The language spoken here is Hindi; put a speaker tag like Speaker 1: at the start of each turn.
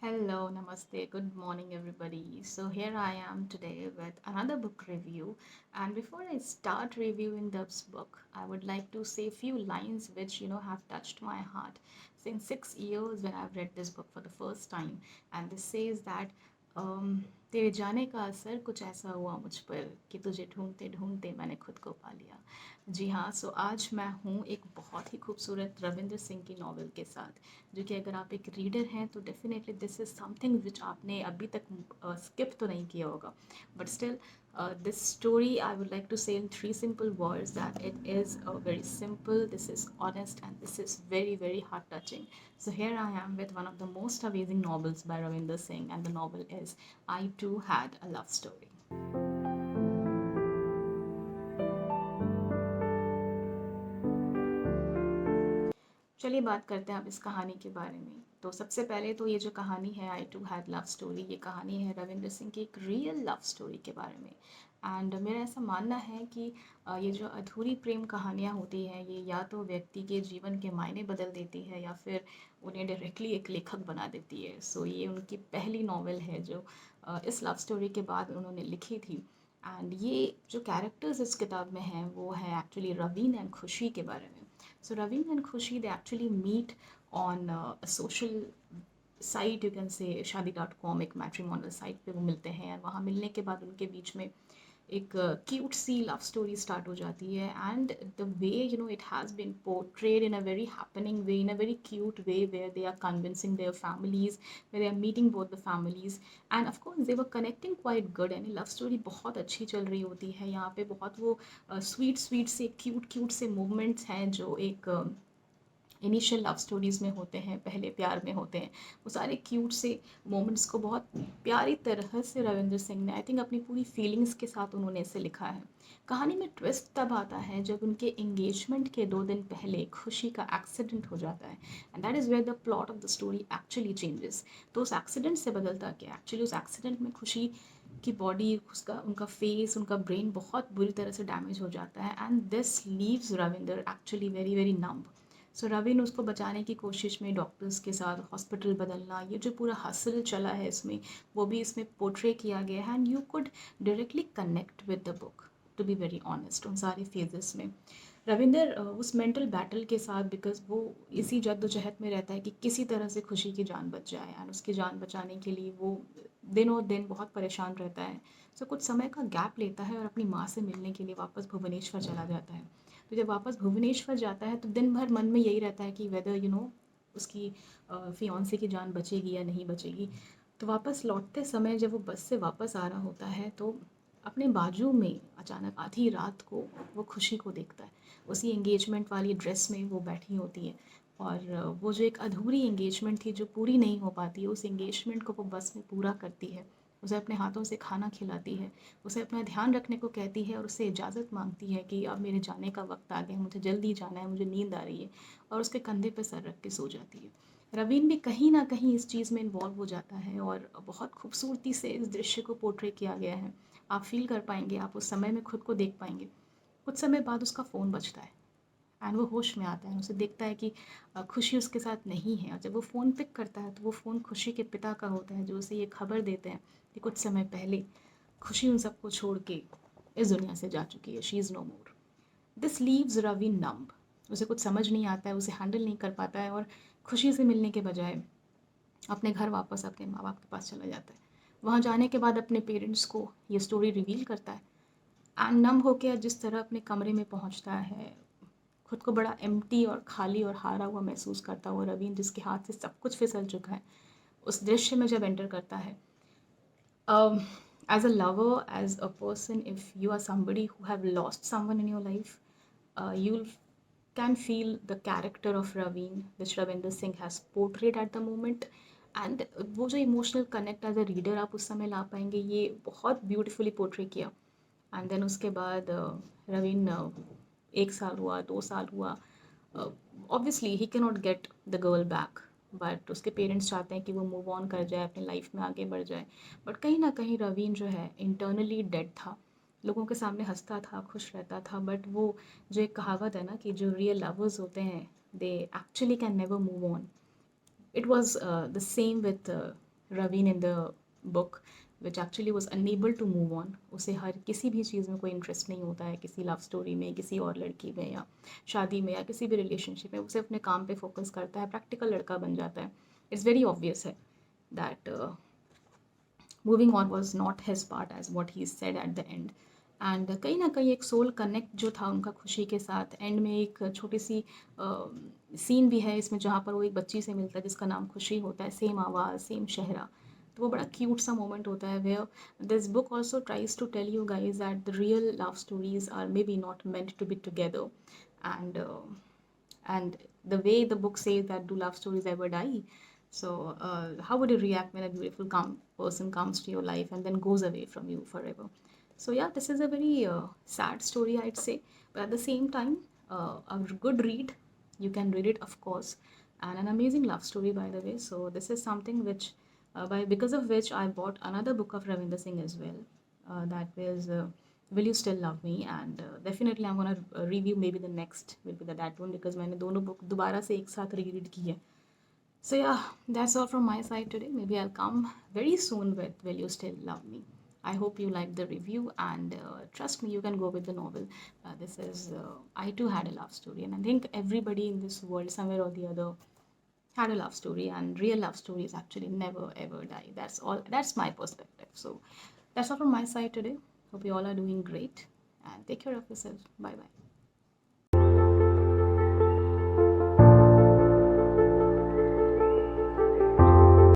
Speaker 1: Hello, namaste, good morning, everybody. So, here I am today with another book review. And before I start reviewing this book, I would like to say a few lines which have touched my heart since 6 years when I've read this book for the first time. And this says that तेरे जाने का असर कुछ ऐसा हुआ मुझ पर कि तुझे ढूंढते ढूंढते मैंने खुद को पा लिया। जी हाँ, सो आज मैं हूँ एक बहुत ही खूबसूरत रविंद्र सिंह की नॉवल के साथ, जो कि अगर आप एक रीडर हैं तो definitely this is something which आपने अभी तक स्किप तो नहीं किया होगा, but still this story I would like to say in three simple words that it is very simple, this is honest, and this is very very heart touching. So here I am with one of the most amazing novels by Ravinder Singh, and the novel is I Too Had a Love Story. चलिए बात करते हैं अब इस कहानी के बारे में। तो सबसे पहले तो ये जो कहानी है आई टू हैड लव स्टोरी, ये कहानी है रविंद्र सिंह की एक रियल लव स्टोरी के बारे में। एंड मेरा ऐसा मानना है कि ये जो अधूरी प्रेम कहानियाँ होती हैं ये या तो व्यक्ति के जीवन के मायने बदल देती है या फिर उन्हें डायरेक्टली एक लेखक बना देती है। सो ये उनकी पहली नॉवल है जो इस लव स्टोरी के बाद उन्होंने लिखी थी। एंड ये जो कैरेक्टर्स इस किताब में हैं वो है एक्चुअली रवीन एंड खुशी के बारे में। So Raveen and Khushi, they actually meet on a social site, you can say शादी.com, एक मैट्रिमोनल साइट पे वो मिलते हैं। और वहाँ मिलने के बाद उनके बीच में एक क्यूट सी लव स्टोरी स्टार्ट हो जाती है। And the way it has been portrayed in a very happening way, in a very cute way, where they are convincing their families, where they are meeting both the families, and of course they were connecting quite good. यानी लव स्टोरी बहुत अच्छी चल रही होती है यहाँ पे। बहुत वो स्वीट स्वीट से क्यूट क्यूट से मूवमेंट्स हैं जो एक इनिशियल लव स्टोरीज़ में होते हैं, पहले प्यार में होते हैं। वो सारे क्यूट से मोमेंट्स को बहुत प्यारी तरह से रविंद्र सिंह ने आई थिंक अपनी पूरी फीलिंग्स के साथ उन्होंने इसे लिखा है। कहानी में ट्विस्ट तब आता है जब उनके एंगेजमेंट के 2 दिन पहले खुशी का एक्सीडेंट हो जाता है, and that is where the plot of the story actually changes. तो उस एक्सीडेंट से बदलता क्या, एक्चुअली उस एक्सीडेंट में खुशी की बॉडी, उसका उनका फेस, उनका ब्रेन बहुत बुरी तरह से डैमेज हो जाता है, and this leaves Ravinder actually very very numb. So Ravi ने उसको बचाने की कोशिश में डॉक्टर्स के साथ हॉस्पिटल बदलना, ये जो पूरा हसल चला है इसमें, वो भी इसमें पोर्ट्रे किया गया है। And you could directly connect with the book, to be very honest, उन सारे फेजेस में रविंदर उस मेंटल बैटल के साथ, बिकॉज वो इसी जद्दोजहद में रहता है कि किसी तरह से खुशी की जान बच जाए, एंड उसकी जान बचाने के लिए वो दिन और दिन बहुत परेशान रहता है। सो कुछ समय का गैप लेता है और अपनी माँ से मिलने के लिए वापस भुवनेश्वर चला जाता है। तो जब वापस भुवनेश्वर जाता है तो दिन भर मन में यही रहता है कि वेदर उसकी फियांसे की जान बचेगी या नहीं बचेगी। तो वापस लौटते समय जब वो बस से वापस आ रहा होता है तो अपने बाजू में अचानक आधी रात को वो खुशी को देखता है। उसी एंगेजमेंट वाली ड्रेस में वो बैठी होती है, और वो जो एक अधूरी एंगेजमेंट थी जो पूरी नहीं हो पाती है, उस एंगेजमेंट को वो बस में पूरा करती है। उसे अपने हाथों से खाना खिलाती है, उसे अपना ध्यान रखने को कहती है, और उससे इजाज़त मांगती है कि अब मेरे जाने का वक्त आ गया है, मुझे जल्दी जाना है, मुझे नींद आ रही है, और उसके कंधे पर सर रख के सो जाती है। रवीन भी कहीं ना कहीं इस चीज़ में इन्वॉल्व हो जाता है, और बहुत खूबसूरती से इस दृश्य को पोर्ट्रे किया गया है। आप फील कर पाएंगे, आप उस समय में खुद को देख पाएंगे। कुछ समय बाद उसका फ़ोन बजता है, एंड वो होश में आता है, उसे देखता है कि खुशी उसके साथ नहीं है। और जब वो फ़ोन पिक करता है तो वो फ़ोन खुशी के पिता का होता है, जो उसे ये खबर देते हैं कि कुछ समय पहले खुशी उन सबको छोड़ के इस दुनिया से जा चुकी है, she is no more. This leaves Ravi numb. उसे कुछ समझ नहीं आता है, उसे हैंडल नहीं कर पाता है, और खुशी से मिलने के बजाय अपने घर वापस अपने माँ बाप के पास चला जाता है। वहाँ जाने के बाद अपने पेरेंट्स को ये स्टोरी रिवील करता है, एंड नम होकर जिस तरह अपने कमरे में पहुँचता है, खुद को बड़ा एम्प्टी और खाली और हारा हुआ महसूस करता हुआ रवीन, जिसके हाथ से सब कुछ फिसल चुका है, उस दृश्य में जब एंटर करता है, as a lover, as a person, if you are somebody who have lost someone in your life, you can feel the character of Raveen, which Ravinder Singh has portrayed at the moment. And वो जो emotional connect as a reader आप उस समय ला पाएंगे, ये बहुत ब्यूटीफुली पोर्ट्रे किया। एंड देन उसके बाद रवीन 1 साल हुआ, 2 साल हुआ, obviously he can not get the girl back, but उसके पेरेंट्स चाहते हैं कि वो मूव ऑन कर जाए, अपनी लाइफ में आगे बढ़ जाए। बट कहीं ना कहीं रवीन जो है इंटरनली डेड था। लोगों के सामने हंसता था, खुश रहता था, बट वो जो एक कहावत है ना कि जो रियल लवर्स होते हैं they actually can never move on, it was the same with Raveen in the book, which actually was unable to move on. उसे हर किसी भी चीज़ में कोई इंटरेस्ट नहीं होता है, किसी लव स्टोरी में, किसी और लड़की में, या शादी में, या किसी भी रिलेशनशिप में. उसे अपने काम पे फोकस करता है, प्रैक्टिकल लड़का बन जाता है. इट्स वेरी ऑब्वियस है that moving on was not his part as what he said at the end. And कहीं ना कहीं एक सोल कनेक्ट जो था उनका खुशी के साथ, एंड में एक छोटी सी सीन भी है इसमें जहाँ पर वो एक बच्ची से मिलता है जिसका नाम खुशी होता है, सेम आवाज़, सेम चेहरा. तो वो बड़ा क्यूट सा मोमेंट होता है, where this book also tries to tell you guys that the real love stories are may be not meant to be together. And and the way the book says that do love stories ever die? So how would you react when a beautiful person comes to your life and then goes away from you forever? So yeah, this is a very sad story, I'd say, but at the same time, a good read. You can read it, of course, and an amazing love story, by the way. So this is something which, because of which I bought another book of Ravinder Singh as well. That was Will You Still Love Me, and definitely I'm gonna review maybe the next will be that one, because मैंने दोनों book दोबारा से एक साथ reread की है. So yeah, that's all from my side today. Maybe I'll come very soon with Will You Still Love Me. I hope you liked the review, and trust me, you can go with the novel. This is I too had a love story, and I think everybody in this world, somewhere or the other, had a love story, and real love stories actually never ever die. That's all. That's my perspective. So that's all from my side today. Hope you all are doing great, and take care of yourself. Bye bye.